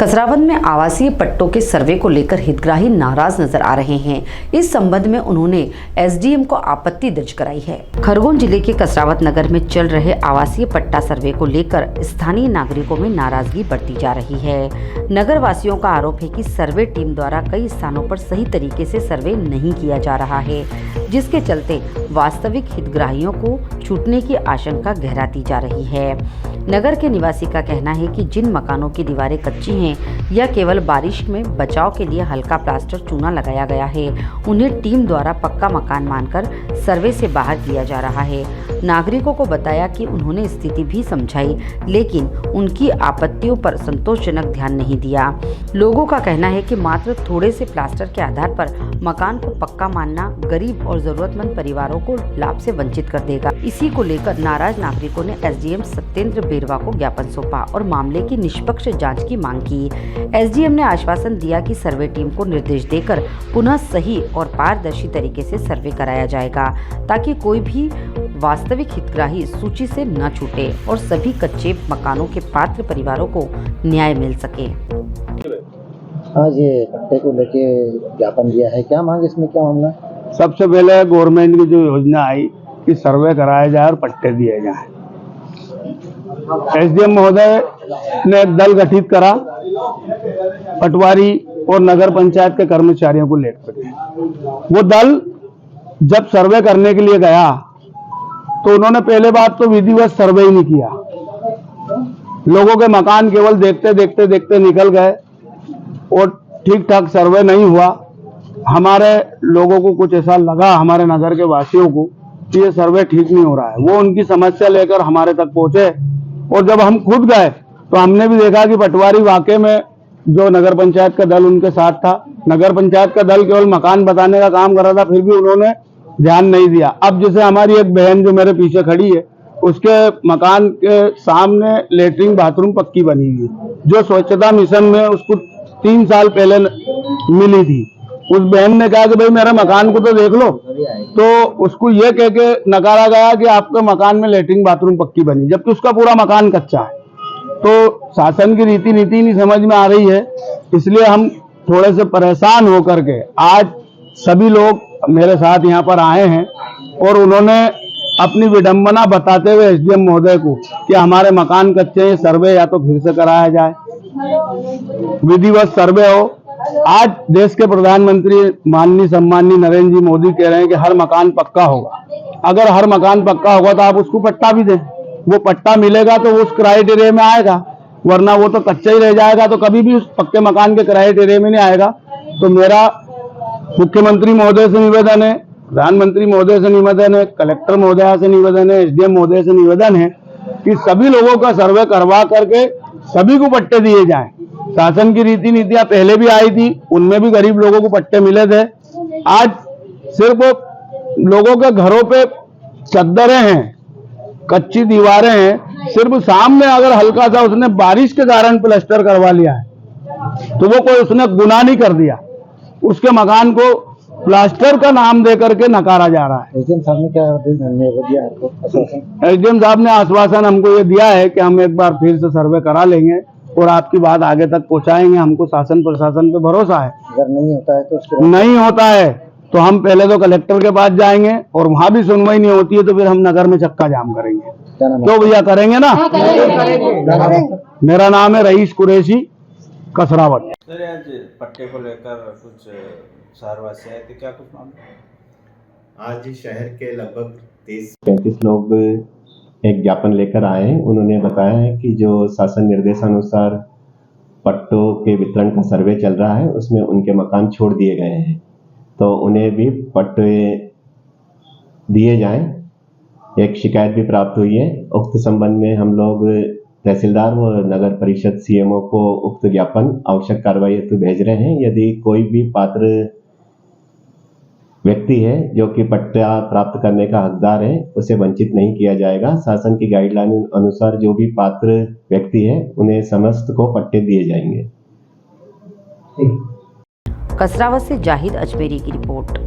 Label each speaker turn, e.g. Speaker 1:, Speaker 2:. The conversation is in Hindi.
Speaker 1: कसरावद में आवासीय पट्टों के सर्वे को लेकर हितग्राही नाराज नजर आ रहे हैं। इस संबंध में उन्होंने एसडीएम को आपत्ति दर्ज कराई है। खरगोन जिले के कसरावद नगर में चल रहे आवासीय पट्टा सर्वे को लेकर स्थानीय नागरिकों में नाराजगी बढ़ती जा रही है। नगर वासियों का आरोप है कि सर्वे टीम द्वारा कई स्थानों पर सही तरीके से सर्वे नहीं किया जा रहा है, जिसके चलते वास्तविक हितग्राहियों को छूटने की आशंका गहराती जा रही है। नगर के निवासी का कहना है कि जिन मकानों की दीवारें कच्ची हैं या केवल बारिश में बचाव के लिए हल्का प्लास्टर चूना लगाया गया है, उन्हें टीम द्वारा पक्का मकान मानकर सर्वे से बाहर किया जा रहा है। नागरिकों को बताया कि उन्होंने स्थिति भी समझाई, लेकिन उनकी आपत्तियों पर संतोषजनक ध्यान नहीं दिया। लोगों का कहना है कि मात्र थोड़े से प्लास्टर के आधार पर मकान को पक्का मानना गरीब और जरूरतमंद परिवारों को लाभ से वंचित कर देगा। इसी को लेकर नाराज नागरिकों ने एसडीएम सत्येंद्र बेरवा को ज्ञापन सौंपा और मामले की निष्पक्ष जांच की मांग की। एसडीएम ने आश्वासन दिया कि सर्वे टीम को निर्देश देकर पुनः सही और पारदर्शी तरीके से सर्वे कराया जाएगा, ताकि कोई भी वास्तविक हितग्राही सूची से न छूटे और सभी कच्चे मकानों के पात्र परिवारों को न्याय मिल सके।
Speaker 2: आज ये पट्टे को लेके ज्ञापन दिया है, क्या मांग इसमें, क्या मामला?
Speaker 3: सबसे पहले गवर्नमेंट की जो योजना आई कि सर्वे कराया जाए और पट्टे दिए जाए। एसडीएम महोदय ने एक दल गठित करा पटवारी और नगर पंचायत के कर्मचारियों को लेकर के। वो दल जब सर्वे करने के लिए गया तो उन्होंने पहले बात तो विधिवत सर्वे ही नहीं किया। लोगों के मकान केवल देखते निकल गए और ठीक ठाक सर्वे नहीं हुआ। हमारे लोगों को कुछ ऐसा लगा, हमारे नगर के वासियों को, कि ये सर्वे ठीक नहीं हो रहा है। वो उनकी समस्या लेकर हमारे तक पहुंचे और जब हम खुद गए तो हमने भी देखा कि पटवारी वाकई में जो नगर पंचायत का दल उनके साथ था। नगर पंचायत का दल केवल मकान बताने का काम कर रहा था, फिर भी उन्होंने ध्यान नहीं दिया। अब जैसे हमारी एक बहन जो मेरे पीछे खड़ी है, उसके मकान के सामने लेटरिन बाथरूम पक्की बनी हुई है, जो स्वच्छता मिशन में उसको 3 साल पहले मिली थी। उस बहन ने कहा कि भाई मेरे मकान को तो देख लो, तो उसको ये कह के नकारा गया कि आपके मकान में लेटरिन बाथरूम पक्की बनी, जबकि उसका पूरा मकान कच्चा है। तो शासन की रीति नीति नहीं समझ में आ रही है, इसलिए हम थोड़े से परेशान होकर के आज सभी लोग मेरे साथ यहाँ पर आए हैं और उन्होंने अपनी विडंबना बताते हुए एसडीएम महोदय को कि हमारे मकान कच्चे हैं, सर्वे या तो फिर से कराया जाए, विधिवत सर्वे हो। आज देश के प्रधानमंत्री माननीय सम्माननीय नरेंद्र जी मोदी कह रहे हैं कि हर मकान पक्का होगा। अगर हर मकान पक्का होगा तो आप उसको पट्टा भी दें, वो पट्टा मिलेगा तो उस क्राइटेरिया में आएगा, वरना वो तो कच्चा ही रह जाएगा, तो कभी भी उस पक्के मकान के क्राइटेरिया में नहीं आएगा। तो मेरा मुख्यमंत्री महोदय से निवेदन है, प्रधानमंत्री महोदय से निवेदन है, कलेक्टर महोदय से निवेदन है, एसडीएम महोदय से निवेदन है कि सभी लोगों का सर्वे करवा करके सभी को पट्टे दिए जाएं। शासन की रीति नीतियां पहले भी आई थी, उनमें भी गरीब लोगों को पट्टे मिले थे। आज सिर्फ लोगों के घरों पे चद्दरें हैं, कच्ची दीवारें हैं, सिर्फ सामने अगर हल्का सा उसने बारिश के कारण प्लास्टर करवा लिया है तो वो कोई उसने गुनाह नहीं कर दिया, उसके मकान को प्लास्टर का नाम दे करके नकारा जा रहा है।
Speaker 2: एसडीएम साहब ने क्या दिया आपको?
Speaker 3: एसडीएम साहब ने आश्वासन हमको ये दिया है कि हम एक बार फिर से सर्वे करा लेंगे और आपकी बात आगे तक पहुंचाएंगे। हमको शासन प्रशासन पे भरोसा है।
Speaker 2: अगर नहीं होता है
Speaker 3: तो हम पहले तो कलेक्टर के पास जाएंगे और वहां भी सुनवाई नहीं होती है तो फिर हम नगर में चक्का जाम करेंगे। तो भैया करेंगे ना? मेरा नाम है रईस कुरैशी, कसरावद।
Speaker 4: सर आज पट्टे को लेकर कुछ शहरवासी आए थे, क्या कुछ मामला?
Speaker 5: आज शहर के लगभग 30-35 लोग एक ज्ञापन लेकर आए हैं। उन्होंने बताया है कि जो शासन निर्देशानुसार पट्टों के वितरण का सर्वे चल रहा है उसमें उनके मकान छोड़ दिए गए हैं, तो उन्हें भी पट्टे दिए जाएं। एक शिकायत भी प्राप्त हुई है। उक्त संबंध में हम लोग तहसीलदार व नगर परिषद सीएमओ को उक्त ज्ञापन आवश्यक कार्रवाई हेतु भेज रहे हैं। यदि कोई भी पात्र व्यक्ति है जो कि पट्टा प्राप्त करने का हकदार है, उसे वंचित नहीं किया जाएगा। शासन की गाइडलाइन अनुसार जो भी पात्र व्यक्ति है उन्हें समस्त को पट्टे दिए जाएंगे।
Speaker 1: कसरावद से जाहिद अजमेरी की रिपोर्ट।